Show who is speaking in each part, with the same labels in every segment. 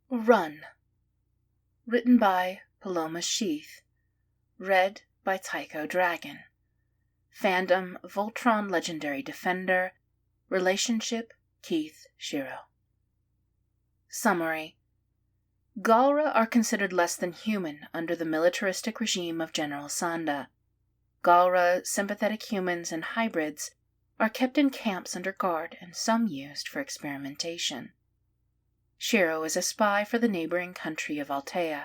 Speaker 1: Run. Written by PalomaSheith. Read by Tycho Dragon. Fandom Voltron Legendary Defender. Relationship Keith Shiro. Summary. Galra are considered less than human under the militaristic regime of General Sanda. Galra, sympathetic humans, and hybrids are kept in camps under guard and some used for experimentation. Shiro is a spy for the neighboring country of Altea.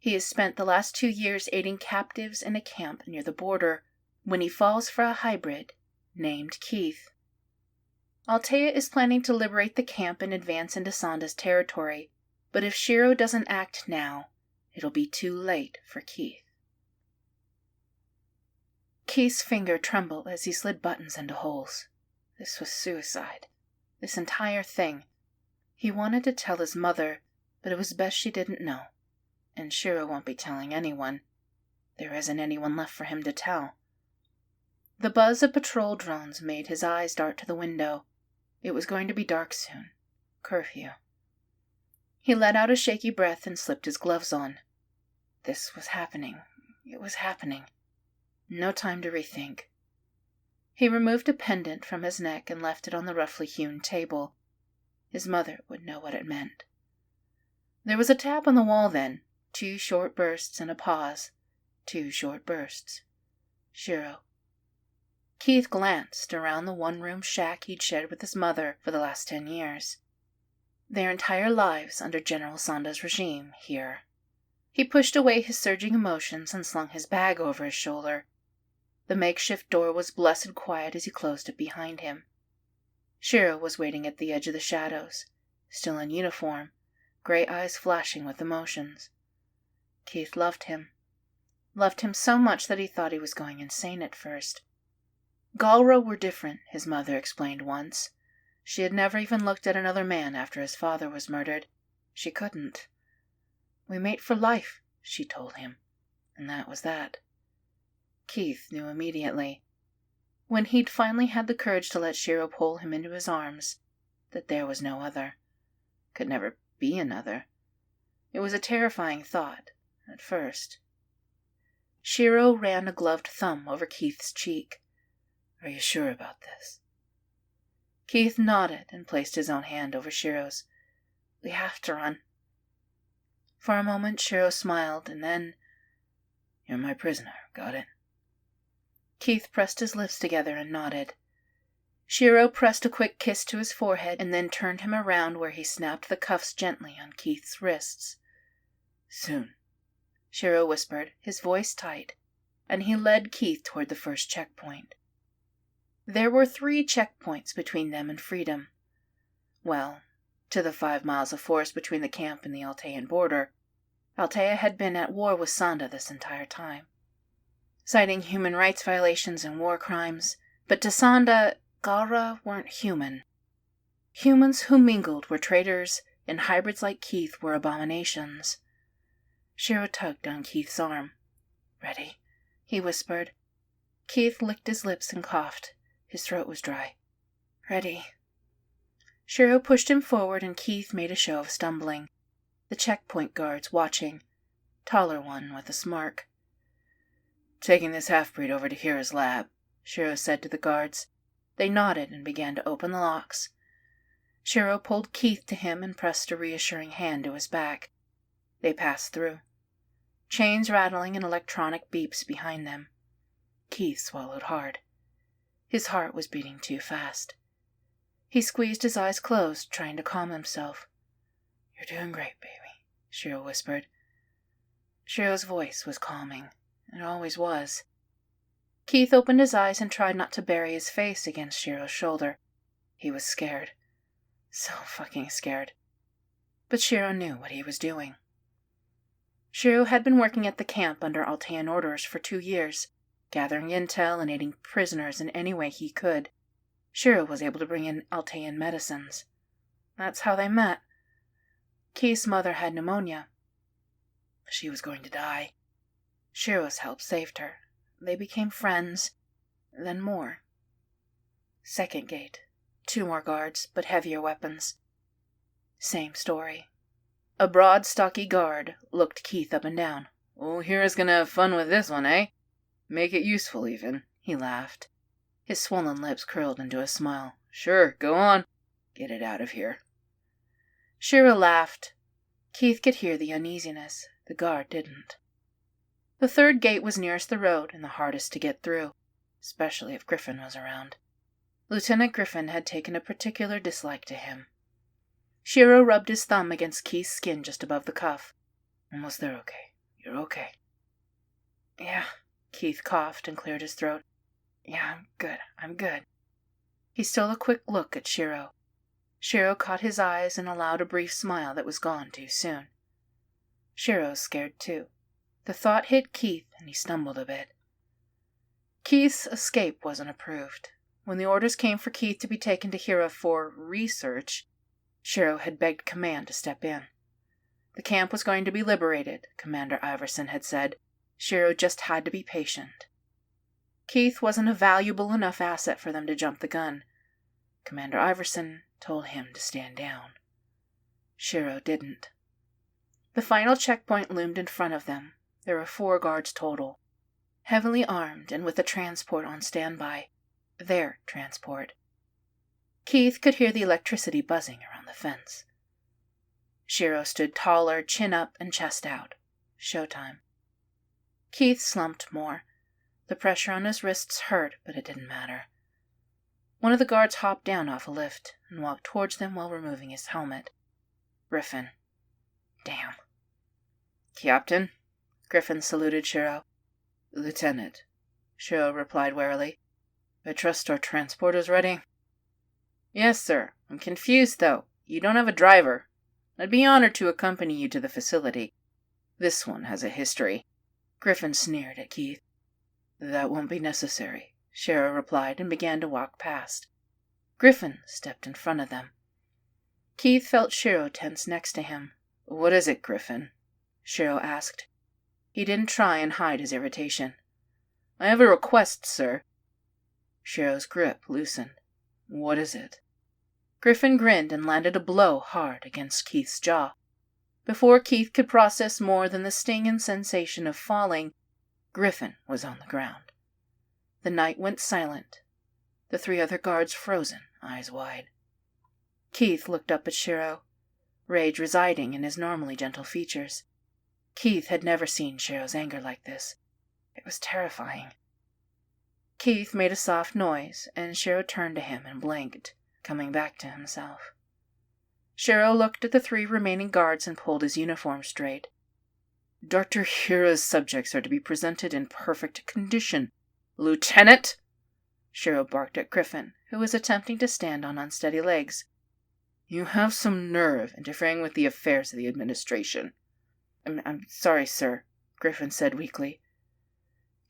Speaker 1: He has spent the last 2 years aiding captives in a camp near the border when he falls for a hybrid named Keith. Altea is planning to liberate the camp and advance into Sanda's territory, but if Shiro doesn't act now, it'll be too late for Keith. Keith's finger trembled as he slid buttons into holes. This was suicide. This entire thing. He wanted to tell his mother, but it was best she didn't know. And Shiro won't be telling anyone. There isn't anyone left for him to tell. The buzz of patrol drones made his eyes dart to the window. It was going to be dark soon. Curfew. He let out a shaky breath and slipped his gloves on. This was happening. It was happening. No time to rethink. He removed a pendant from his neck and left it on the roughly hewn table. His mother would know what it meant. There was a tap on the wall then, 2 short bursts and a pause. 2 short bursts. Shiro. Keith glanced around the one-room shack he'd shared with his mother for the last 10 years. Their entire lives under General Sanda's regime here. He pushed away his surging emotions and slung his bag over his shoulder. The makeshift door was blessed quiet as he closed it behind him. Shiro was waiting at the edge of the shadows, still in uniform, gray eyes flashing with emotions. Keith loved him. Loved him so much that he thought he was going insane at first. Galra were different, his mother explained once. She had never even looked at another man after his father was murdered. She couldn't. We mate for life, she told him, and that was that. Keith knew immediately, when he'd finally had the courage to let Shiro pull him into his arms, that there was no other. Could never be another. It was a terrifying thought, at first. Shiro ran a gloved thumb over Keith's cheek. Are you sure about this? Keith nodded and placed his own hand over Shiro's. We have to run. For a moment Shiro smiled, and then, You're my prisoner, got it? Keith pressed his lips together and nodded. Shiro pressed a quick kiss to his forehead and then turned him around where he snapped the cuffs gently on Keith's wrists. Soon, Shiro whispered, his voice tight, and he led Keith toward the first checkpoint. There were 3 checkpoints between them and freedom. Well, to the 5 miles of forest between the camp and the Altean border, Altea had been at war with Sanda this entire time, citing human rights violations and war crimes, but to Sanda, Galra weren't human. Humans who mingled were traitors, and hybrids like Keith were abominations. Shiro tugged on Keith's arm. Ready? He whispered. Keith licked his lips and coughed. His throat was dry. Ready. Shiro pushed him forward and Keith made a show of stumbling. The checkpoint guards watching. Taller one with a smirk. Taking this half-breed over to Hira's lab, Shiro said to the guards. They nodded and began to open the locks. Shiro pulled Keith to him and pressed a reassuring hand to his back. They passed through. Chains rattling and electronic beeps behind them. Keith swallowed hard. His heart was beating too fast. He squeezed his eyes closed, trying to calm himself. You're doing great, baby, Shiro whispered. Shiro's voice was calming. It always was. Keith opened his eyes and tried not to bury his face against Shiro's shoulder. He was scared. So fucking scared. But Shiro knew what he was doing. Shiro had been working at the camp under Altean orders for 2 years, gathering intel and aiding prisoners in any way he could. Shiro was able to bring in Altean medicines. That's how they met. Keith's mother had pneumonia. She was going to die. Shiro's help saved her. They became friends, then more. Second gate. 2 more guards, but heavier weapons. Same story. A broad, stocky guard looked Keith up and down.
Speaker 2: "Oh, hero's gonna have fun with this one, eh? Make it useful, even."
Speaker 1: He laughed. His swollen lips curled into a smile.
Speaker 2: "Sure, go on. Get it out of here."
Speaker 1: Shiro laughed. Keith could hear the uneasiness. The guard didn't. The third gate was nearest the road and the hardest to get through, especially if Griffin was around. Lieutenant Griffin had taken a particular dislike to him. Shiro rubbed his thumb against Keith's skin just above the cuff.
Speaker 2: "Almost there, okay? You're okay."
Speaker 1: "Yeah," Keith coughed and cleared his throat. "Yeah, I'm good. He stole a quick look at Shiro. Shiro caught his eyes and allowed a brief smile that was gone too soon. Shiro was scared too. The thought hit Keith and he stumbled a bit. Keith's escape wasn't approved. When the orders came for Keith to be taken to Hira for research, Shiro had begged command to step in. The camp was going to be liberated, Commander Iverson had said. Shiro just had to be patient. Keith wasn't a valuable enough asset for them to jump the gun. Commander Iverson told him to stand down. Shiro didn't. The final checkpoint loomed in front of them. There were 4 guards total, heavily armed and with a transport on standby. Their transport. Keith could hear the electricity buzzing around the fence. Shiro stood taller, chin up and chest out. Showtime. Keith slumped more. The pressure on his wrists hurt, but it didn't matter. One of the guards hopped down off a lift and walked towards them while removing his helmet. Griffin. Damn.
Speaker 2: "Captain?"
Speaker 1: Griffin saluted Shiro.
Speaker 2: "Lieutenant,"
Speaker 1: Shiro replied warily.
Speaker 2: "I trust our transport is ready?"
Speaker 1: "Yes, sir. I'm confused, though. You don't have a driver. I'd be honored to accompany you to the facility."
Speaker 2: "This one has a history."
Speaker 1: Griffin sneered at Keith.
Speaker 2: "That won't be necessary,"
Speaker 1: Shiro replied and began to walk past. Griffin stepped in front of them. Keith felt Shiro tense next to him.
Speaker 2: "What is it, Griffin?"
Speaker 1: Shiro asked. He didn't try and hide his irritation.
Speaker 2: "I have a request, sir."
Speaker 1: Shiro's grip loosened.
Speaker 2: "What is it?"
Speaker 1: Griffin grinned and landed a blow hard against Keith's jaw. Before Keith could process more than the sting and sensation of falling, Griffin was on the ground. The night went silent. The 3 other guards frozen, eyes wide. Keith looked up at Shiro, rage residing in his normally gentle features. Keith had never seen Shiro's anger like this. It was terrifying. Keith made a soft noise, and Shiro turned to him and blinked, coming back to himself. Shiro looked at the 3 remaining guards and pulled his uniform straight.
Speaker 2: "Dr. Hira's subjects are to be presented in perfect condition." "Lieutenant!"
Speaker 1: Shiro barked at Griffin, who was attempting to stand on unsteady legs.
Speaker 2: "You have some nerve interfering with the affairs of the administration."
Speaker 1: I'm sorry, sir," Griffin said weakly.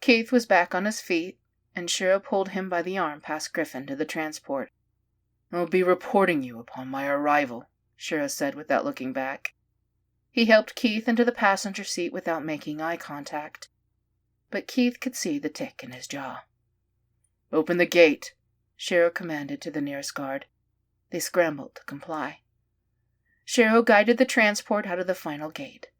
Speaker 1: Keith was back on his feet, and Shiro pulled him by the arm past Griffin to the transport.
Speaker 2: "I'll be reporting you upon my arrival,"
Speaker 1: Shiro said without looking back. He helped Keith into the passenger seat without making eye contact, but Keith could see the tick in his jaw.
Speaker 2: "Open the gate,"
Speaker 1: Shiro commanded to the nearest guard. They scrambled to comply. Shiro guided the transport out of the final gate.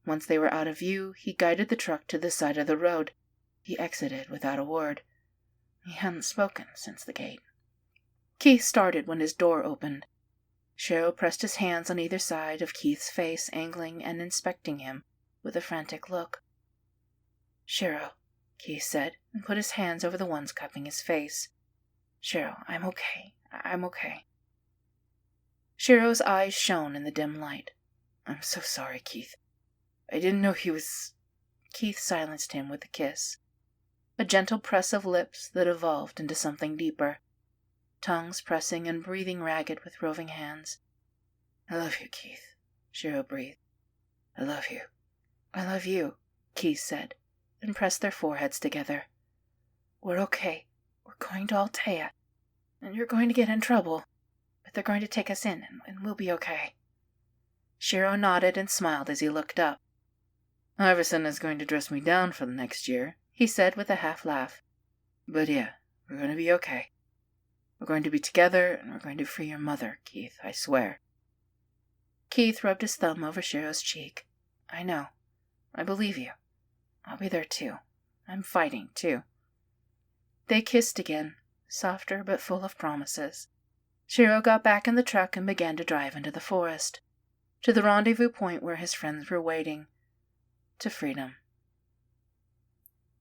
Speaker 1: Once they were out of view, he guided the truck to the side of the road. He exited without a word. He hadn't spoken since the gate. Keith started when his door opened. Shiro pressed his hands on either side of Keith's face, angling and inspecting him with a frantic look. "Shiro," Keith said, and put his hands over the ones cupping his face. "Shiro, I'm okay. I'm okay." Shiro's eyes shone in the dim light. "I'm so sorry, Keith. I didn't know he was—" Keith silenced him with a kiss. A gentle press of lips that evolved into something deeper. Tongues pressing and breathing ragged with roving hands. "I love you, Keith," Shiro breathed. "I love you." "I love you," Keith said, and pressed their foreheads together. "We're okay. We're going to Altea, and you're going to get in trouble, but they're going to take us in, and we'll be okay." Shiro nodded and smiled as he looked up.
Speaker 2: "Iverson is going to dress me down for the next year,"
Speaker 1: he said with a half-laugh.
Speaker 2: "But yeah, we're going to be okay. We're going to be together, and we're going to free your mother, Keith, I swear."
Speaker 1: Keith rubbed his thumb over Shiro's cheek. I know. I believe you. I'll be there too. I'm fighting too. They kissed again, softer but full of promises. Shiro got back in the truck and began to drive into the forest, to the rendezvous point where his friends were waiting, to freedom.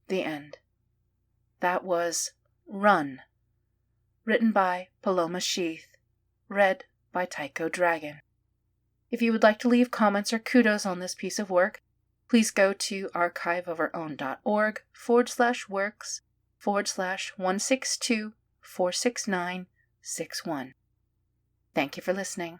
Speaker 1: The end. That was Run, written by PalomaSheith, read by Tycho Dragon. If you would like to leave comments or kudos on this piece of work, please go to archiveofourown.org/works/162-469-61. Thank you for listening.